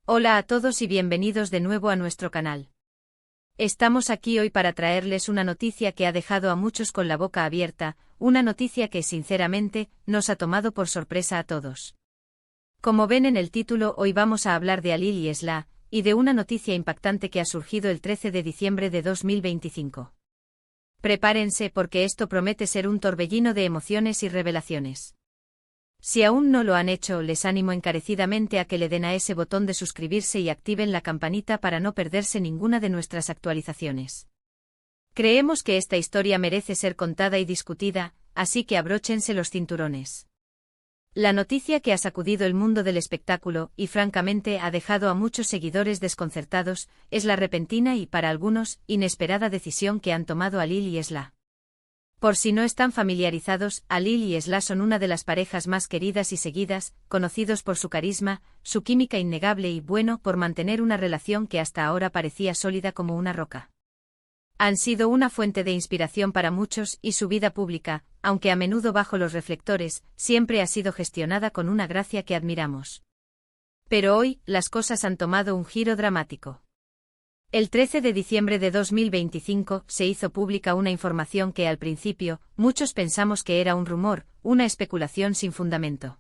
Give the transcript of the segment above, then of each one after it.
Hola a todos y bienvenidos de nuevo a nuestro canal. Estamos aquí hoy para traerles una noticia que ha dejado a muchos con la boca abierta, una noticia que sinceramente nos ha tomado por sorpresa a todos. Como ven en el título, hoy vamos a hablar de Halil y Esla, y de una noticia impactante que ha surgido el 13 de diciembre de 2025. Prepárense porque esto promete ser un torbellino de emociones y revelaciones. Si aún no lo han hecho, les animo encarecidamente a que le den a ese botón de suscribirse y activen la campanita para no perderse ninguna de nuestras actualizaciones. Creemos que esta historia merece ser contada y discutida, así que abróchense los cinturones. La noticia que ha sacudido el mundo del espectáculo y francamente ha dejado a muchos seguidores desconcertados es la repentina y, para algunos, inesperada decisión que han tomado Halil y Esla. Por si no están familiarizados, Halil y Esla son una de las parejas más queridas y seguidas, conocidos por su carisma, su química innegable y, bueno, por mantener una relación que hasta ahora parecía sólida como una roca. Han sido una fuente de inspiración para muchos y su vida pública, aunque a menudo bajo los reflectores, siempre ha sido gestionada con una gracia que admiramos. Pero hoy, las cosas han tomado un giro dramático. El 13 de diciembre de 2025 se hizo pública una información que al principio, muchos pensamos que era un rumor, una especulación sin fundamento.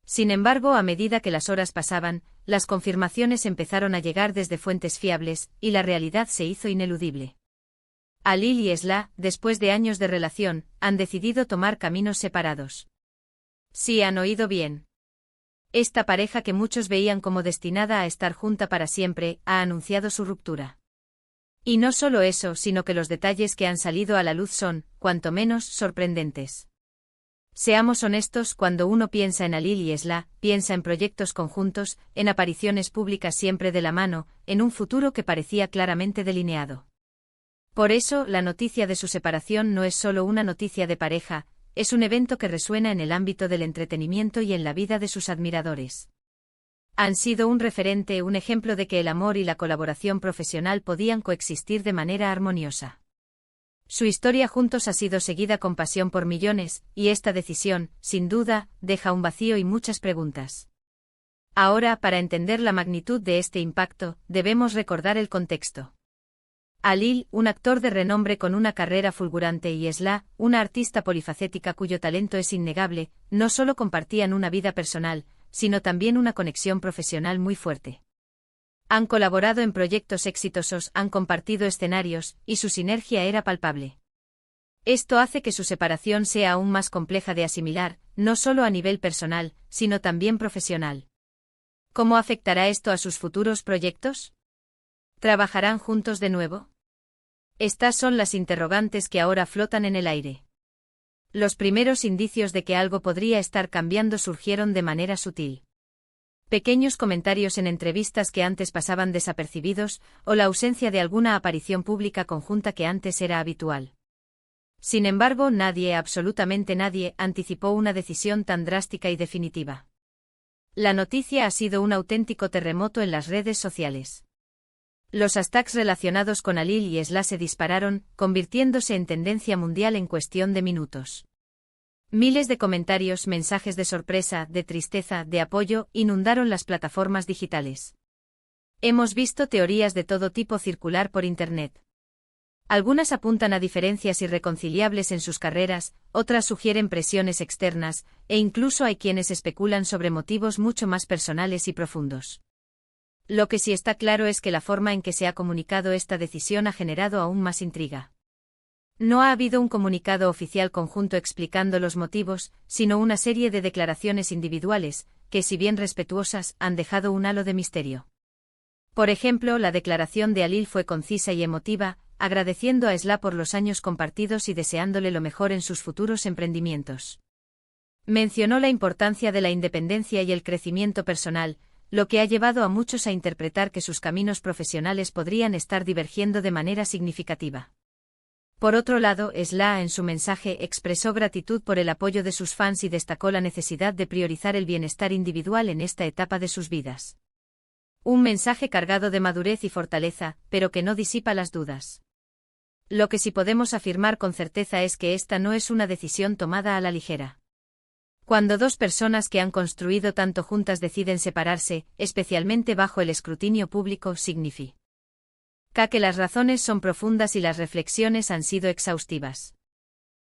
Sin embargo, a medida que las horas pasaban, las confirmaciones empezaron a llegar desde fuentes fiables, y la realidad se hizo ineludible. Halil y Esla, después de años de relación, han decidido tomar caminos separados. Sí, han oído bien. Esta pareja que muchos veían como destinada a estar junta para siempre, ha anunciado su ruptura. Y no solo eso, sino que los detalles que han salido a la luz son, cuanto menos, sorprendentes. Seamos honestos, cuando uno piensa en Halil y Esla, piensa en proyectos conjuntos, en apariciones públicas siempre de la mano, en un futuro que parecía claramente delineado. Por eso, la noticia de su separación no es solo una noticia de pareja, es un evento que resuena en el ámbito del entretenimiento y en la vida de sus admiradores. Han sido un referente, un ejemplo de que el amor y la colaboración profesional podían coexistir de manera armoniosa. Su historia juntos ha sido seguida con pasión por millones, y esta decisión, sin duda, deja un vacío y muchas preguntas. Ahora, para entender la magnitud de este impacto, debemos recordar el contexto. Halil, un actor de renombre con una carrera fulgurante, y Esla, una artista polifacética cuyo talento es innegable, no solo compartían una vida personal, sino también una conexión profesional muy fuerte. Han colaborado en proyectos exitosos, han compartido escenarios, y su sinergia era palpable. Esto hace que su separación sea aún más compleja de asimilar, no solo a nivel personal, sino también profesional. ¿Cómo afectará esto a sus futuros proyectos? ¿Trabajarán juntos de nuevo? Estas son las interrogantes que ahora flotan en el aire. Los primeros indicios de que algo podría estar cambiando surgieron de manera sutil. Pequeños comentarios en entrevistas que antes pasaban desapercibidos, o la ausencia de alguna aparición pública conjunta que antes era habitual. Sin embargo, nadie, absolutamente nadie, anticipó una decisión tan drástica y definitiva. La noticia ha sido un auténtico terremoto en las redes sociales. Los hashtags relacionados con Halil y Esla se dispararon, convirtiéndose en tendencia mundial en cuestión de minutos. Miles de comentarios, mensajes de sorpresa, de tristeza, de apoyo, inundaron las plataformas digitales. Hemos visto teorías de todo tipo circular por Internet. Algunas apuntan a diferencias irreconciliables en sus carreras, otras sugieren presiones externas, e incluso hay quienes especulan sobre motivos mucho más personales y profundos. Lo que sí está claro es que la forma en que se ha comunicado esta decisión ha generado aún más intriga. No ha habido un comunicado oficial conjunto explicando los motivos, sino una serie de declaraciones individuales, que si bien respetuosas, han dejado un halo de misterio. Por ejemplo, la declaración de Halil fue concisa y emotiva, agradeciendo a Esla por los años compartidos y deseándole lo mejor en sus futuros emprendimientos. Mencionó la importancia de la independencia y el crecimiento personal, lo que ha llevado a muchos a interpretar que sus caminos profesionales podrían estar divergiendo de manera significativa. Por otro lado, Esla en su mensaje expresó gratitud por el apoyo de sus fans y destacó la necesidad de priorizar el bienestar individual en esta etapa de sus vidas. Un mensaje cargado de madurez y fortaleza, pero que no disipa las dudas. Lo que sí podemos afirmar con certeza es que esta no es una decisión tomada a la ligera. Cuando dos personas que han construido tanto juntas deciden separarse, especialmente bajo el escrutinio público, significa que las razones son profundas y las reflexiones han sido exhaustivas.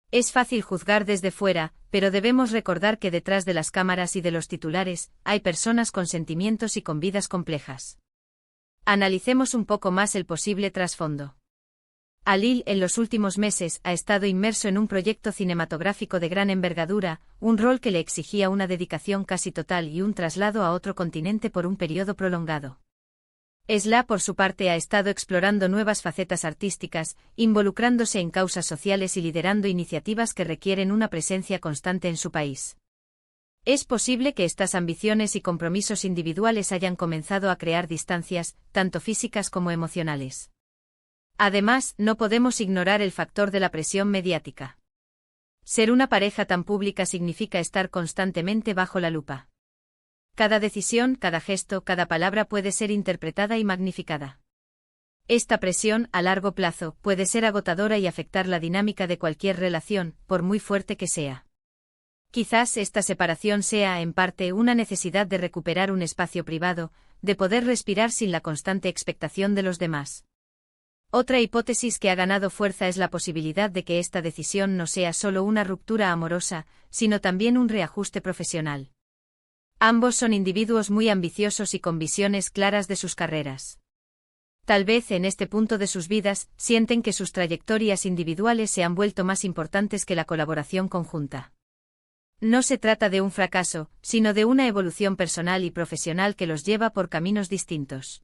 Es fácil juzgar desde fuera, pero debemos recordar que detrás de las cámaras y de los titulares, hay personas con sentimientos y con vidas complejas. Analicemos un poco más el posible trasfondo. Alil, en los últimos meses, ha estado inmerso en un proyecto cinematográfico de gran envergadura, un rol que le exigía una dedicación casi total y un traslado a otro continente por un periodo prolongado. Esla, por su parte, ha estado explorando nuevas facetas artísticas, involucrándose en causas sociales y liderando iniciativas que requieren una presencia constante en su país. Es posible que estas ambiciones y compromisos individuales hayan comenzado a crear distancias, tanto físicas como emocionales. Además, no podemos ignorar el factor de la presión mediática. Ser una pareja tan pública significa estar constantemente bajo la lupa. Cada decisión, cada gesto, cada palabra puede ser interpretada y magnificada. Esta presión, a largo plazo, puede ser agotadora y afectar la dinámica de cualquier relación, por muy fuerte que sea. Quizás esta separación sea, en parte, una necesidad de recuperar un espacio privado, de poder respirar sin la constante expectación de los demás. Otra hipótesis que ha ganado fuerza es la posibilidad de que esta decisión no sea solo una ruptura amorosa, sino también un reajuste profesional. Ambos son individuos muy ambiciosos y con visiones claras de sus carreras. Tal vez en este punto de sus vidas, sienten que sus trayectorias individuales se han vuelto más importantes que la colaboración conjunta. No se trata de un fracaso, sino de una evolución personal y profesional que los lleva por caminos distintos.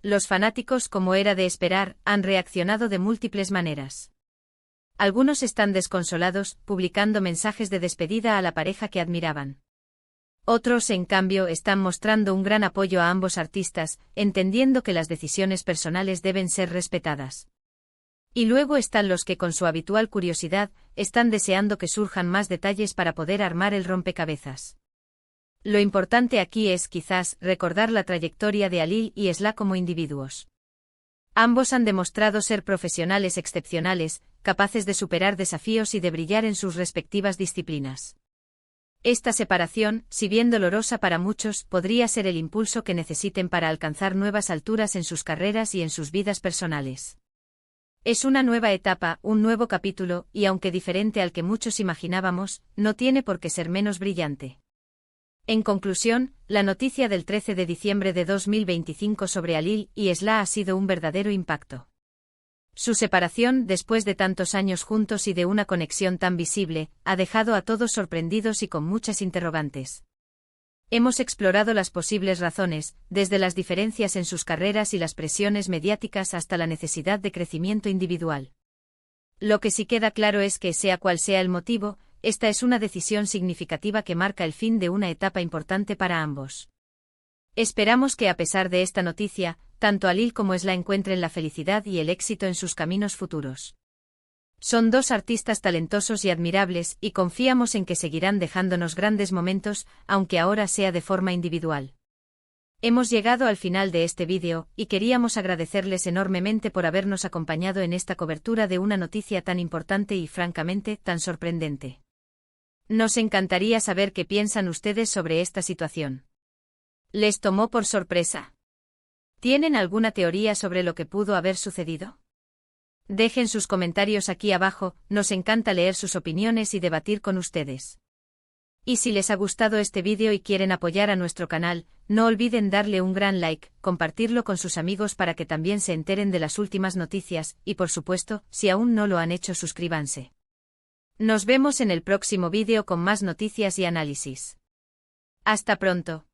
Los fanáticos, como era de esperar, han reaccionado de múltiples maneras. Algunos están desconsolados, publicando mensajes de despedida a la pareja que admiraban. Otros, en cambio, están mostrando un gran apoyo a ambos artistas, entendiendo que las decisiones personales deben ser respetadas. Y luego están los que, con su habitual curiosidad, están deseando que surjan más detalles para poder armar el rompecabezas. Lo importante aquí es, quizás, recordar la trayectoria de Alil y Esla como individuos. Ambos han demostrado ser profesionales excepcionales, capaces de superar desafíos y de brillar en sus respectivas disciplinas. Esta separación, si bien dolorosa para muchos, podría ser el impulso que necesiten para alcanzar nuevas alturas en sus carreras y en sus vidas personales. Es una nueva etapa, un nuevo capítulo, y aunque diferente al que muchos imaginábamos, no tiene por qué ser menos brillante. En conclusión, la noticia del 13 de diciembre de 2025 sobre Alil y Esla ha sido un verdadero impacto. Su separación, después de tantos años juntos y de una conexión tan visible, ha dejado a todos sorprendidos y con muchas interrogantes. Hemos explorado las posibles razones, desde las diferencias en sus carreras y las presiones mediáticas hasta la necesidad de crecimiento individual. Lo que sí queda claro es que, sea cual sea el motivo, esta es una decisión significativa que marca el fin de una etapa importante para ambos. Esperamos que, a pesar de esta noticia, tanto Alil como Esla encuentren la felicidad y el éxito en sus caminos futuros. Son dos artistas talentosos y admirables, y confiamos en que seguirán dejándonos grandes momentos, aunque ahora sea de forma individual. Hemos llegado al final de este vídeo, y queríamos agradecerles enormemente por habernos acompañado en esta cobertura de una noticia tan importante y, francamente, tan sorprendente. Nos encantaría saber qué piensan ustedes sobre esta situación. ¿Les tomó por sorpresa? ¿Tienen alguna teoría sobre lo que pudo haber sucedido? Dejen sus comentarios aquí abajo, nos encanta leer sus opiniones y debatir con ustedes. Y si les ha gustado este vídeo y quieren apoyar a nuestro canal, no olviden darle un gran like, compartirlo con sus amigos para que también se enteren de las últimas noticias, y por supuesto, si aún no lo han hecho, suscríbanse. Nos vemos en el próximo vídeo con más noticias y análisis. Hasta pronto.